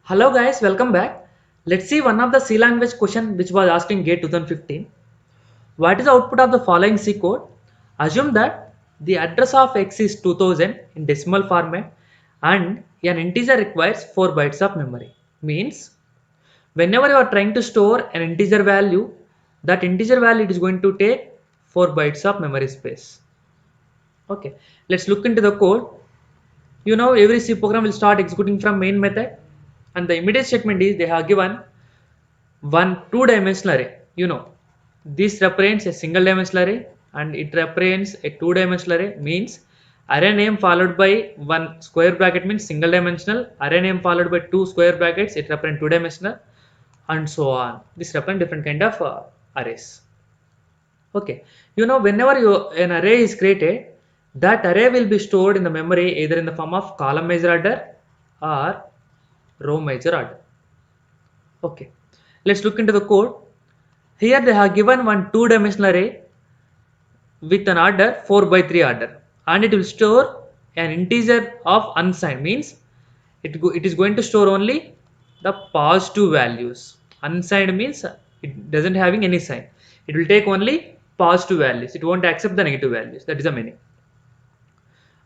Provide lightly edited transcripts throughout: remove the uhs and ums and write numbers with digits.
Hello guys, welcome back. Let's see one of the C language question which was asked in GATE 2015. What is the output of the following C code? Assume that the address of X is 2000 in decimal format and an integer requires 4 bytes of memory. Means whenever you are trying to store an integer value, that integer value is going to take 4 bytes of memory space. Okay, let's look into the code. You know, every C program will start executing from main method, and the immediate statement is they have given one two-dimensional array. You know, this represents a single dimensional array and it represents a two-dimensional array. Means array name followed by one square bracket means single dimensional, array name followed by two square brackets, it represents two dimensional, and so on. This represents different kind of arrays. Okay, you know, whenever an array is created, that array will be stored in the memory either in the form of column major order or row major order. Okay, let's look into the code. Here they have given one two-dimensional array with an order 4 by 3 order, and it will store an integer of unsigned. Means it is going to store only the positive values. Unsigned means it doesn't having any sign. It will take only positive values. It won't accept the negative values. That is the meaning.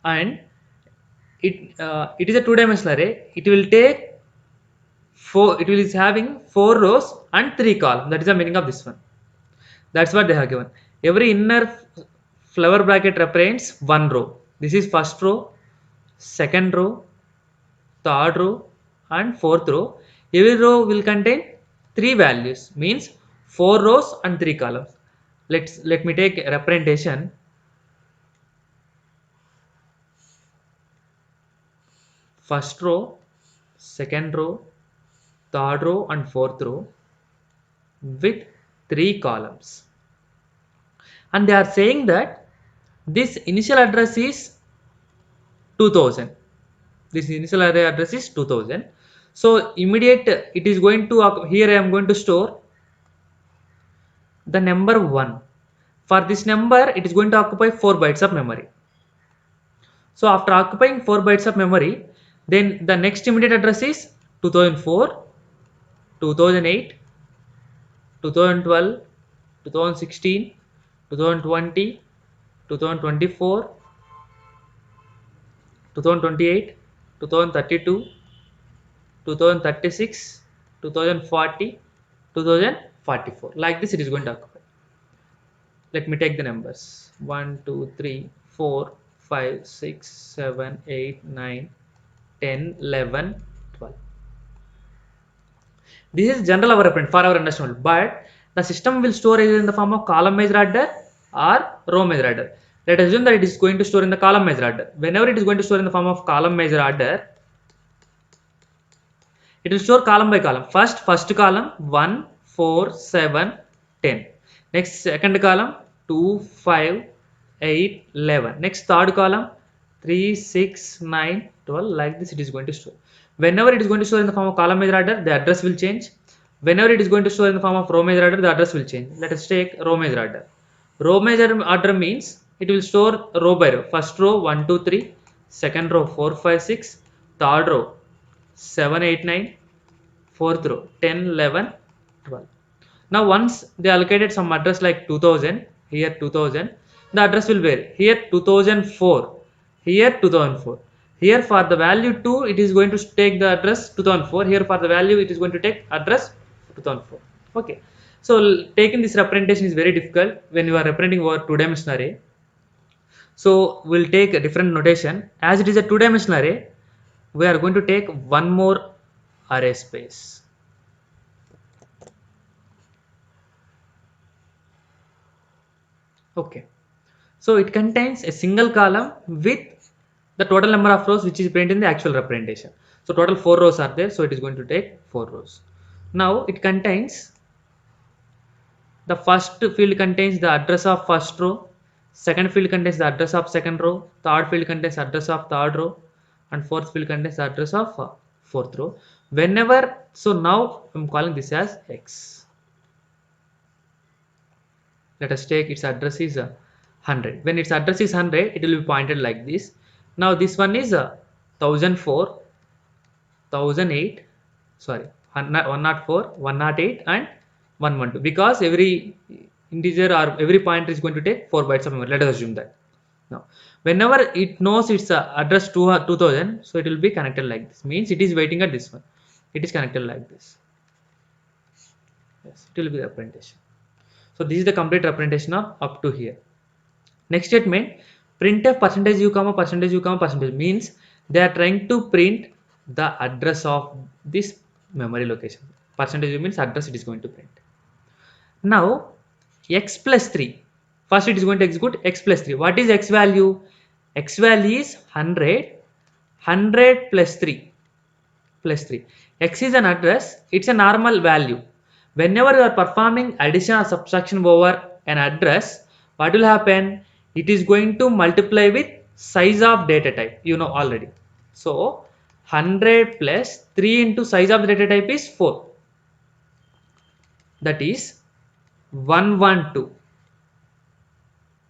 And it is a two-dimensional array. It will take four. It will is having 4 rows and 3 columns. That is the meaning of this one. That's what they have given. Every inner flower bracket represents one row. This is first row, second row, third row, and fourth row. Every row will contain 3 values. Means 4 rows and 3 columns. Let me take a representation. First row, second row, third row, and fourth row with 3 columns. And they are saying that this initial address is 2000. This initial array address is 2000. So immediate it is going to, here I am going to store the number 1. For this number it is going to occupy 4 bytes of memory. So after occupying 4 bytes of memory, then the next immediate address is 2004, 2008, 2012, 2016, 2020, 2024, 2028, 2032, 2036, 2040, 2044. Like this it is going to occupy. Let me take the numbers. 1, 2, 3, 4, 5, 6, 7, 8, 9, 10, 11, 12. This is general our reference for our understanding, but the system will store either in the form of column major order or row major order. Let us assume that it is going to store in the column major order. Whenever it is going to store in the form of column major order, it will store column by column. First column 1, 4, 7, 10. Next second column 2, 5, 8, 11. Next third column 3, 6, 9, 12. Like this it is going to store. Whenever it is going to store in the form of column major order, the address will change. Whenever it is going to store in the form of row major order, the address will change. Let us take row major order. Row major order means it will store row by row. First row 1, 2, 3. Second row 4, 5, 6. Third row 7, 8, 9. Fourth row 10, 11, 12. Now once they allocated some address like 2000, here 2000, the address will vary. Here 2004, here 2004. Here for the value 2, it is going to take the address 2004. Here for the value, it is going to take address 2004. Okay. So taking this representation is very difficult when you are representing over two-dimensional array. So we'll take a different notation. As it is a two-dimensional array, we are going to take one more array space. Okay. So it contains a single column with the total number of rows which is printed in the actual representation. So total 4 rows are there, so it is going to take 4 rows. Now it contains, the first field contains the address of first row, second field contains the address of second row, third field contains the address of third row, and fourth field contains the address of fourth row. Whenever, so now I'm calling this as X. Let us take its address is 100. When its address is 100, it will be pointed like this. Now this one is 1004, 1008, sorry, 104, 108 and 112, because every integer or every pointer is going to take 4 bytes of memory. Let us assume that. Now whenever it knows its address 2000, so it will be connected like this, means it is waiting at this one, it is connected like this. Yes, it will be the representation. So this is the complete representation of up to here. Next statement, printf percentage u comma percentage u comma percentage, means they are trying to print the address of this memory location. Percentage u means address it is going to print. Now x plus 3, first it is going to execute x plus 3. What is x value? X value is 100, 100 plus 3 plus 3. X is an address, it's a normal value. Whenever you are performing addition or subtraction over an address, what will happen? It is going to multiply with size of data type, you know already. So 100 plus 3 into size of the data type is 4, that is 112,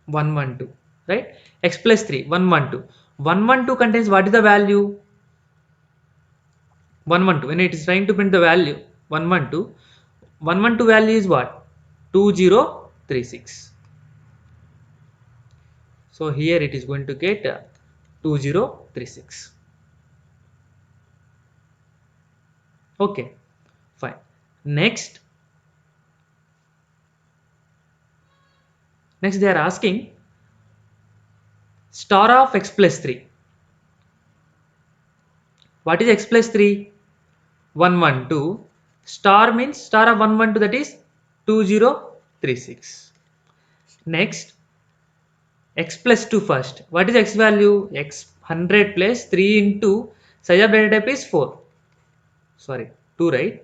112, right? X plus 3, 112. 112 contains what is the value? 112, when it is trying to print the value 112, 112 value is what? 2036. So here it is going to get 2036. Okay, fine. Next they are asking star of x plus 3. What is x plus 3? 112. Star means star of 112, that is 2036. Next, x plus 2 first. What is x value? X 100 plus 3 into size of data type is 4. Sorry, 2, right?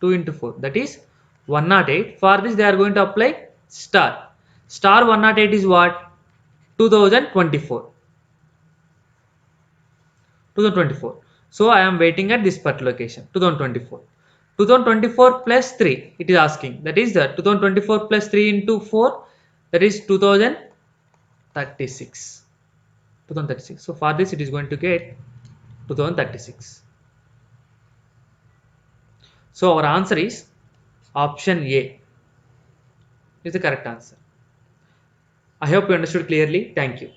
2 into 4, that is 108. For this they are going to apply star. Star 108 is what? 2024. 2024. So I am waiting at this particular location, 2024. 2024 plus 3, it is asking. That is the 2024 plus 3 into 4, that is 2036. 2036. So for this it is going to get 2036. So our answer is option A is the correct answer. I hope you understood clearly. Thank you.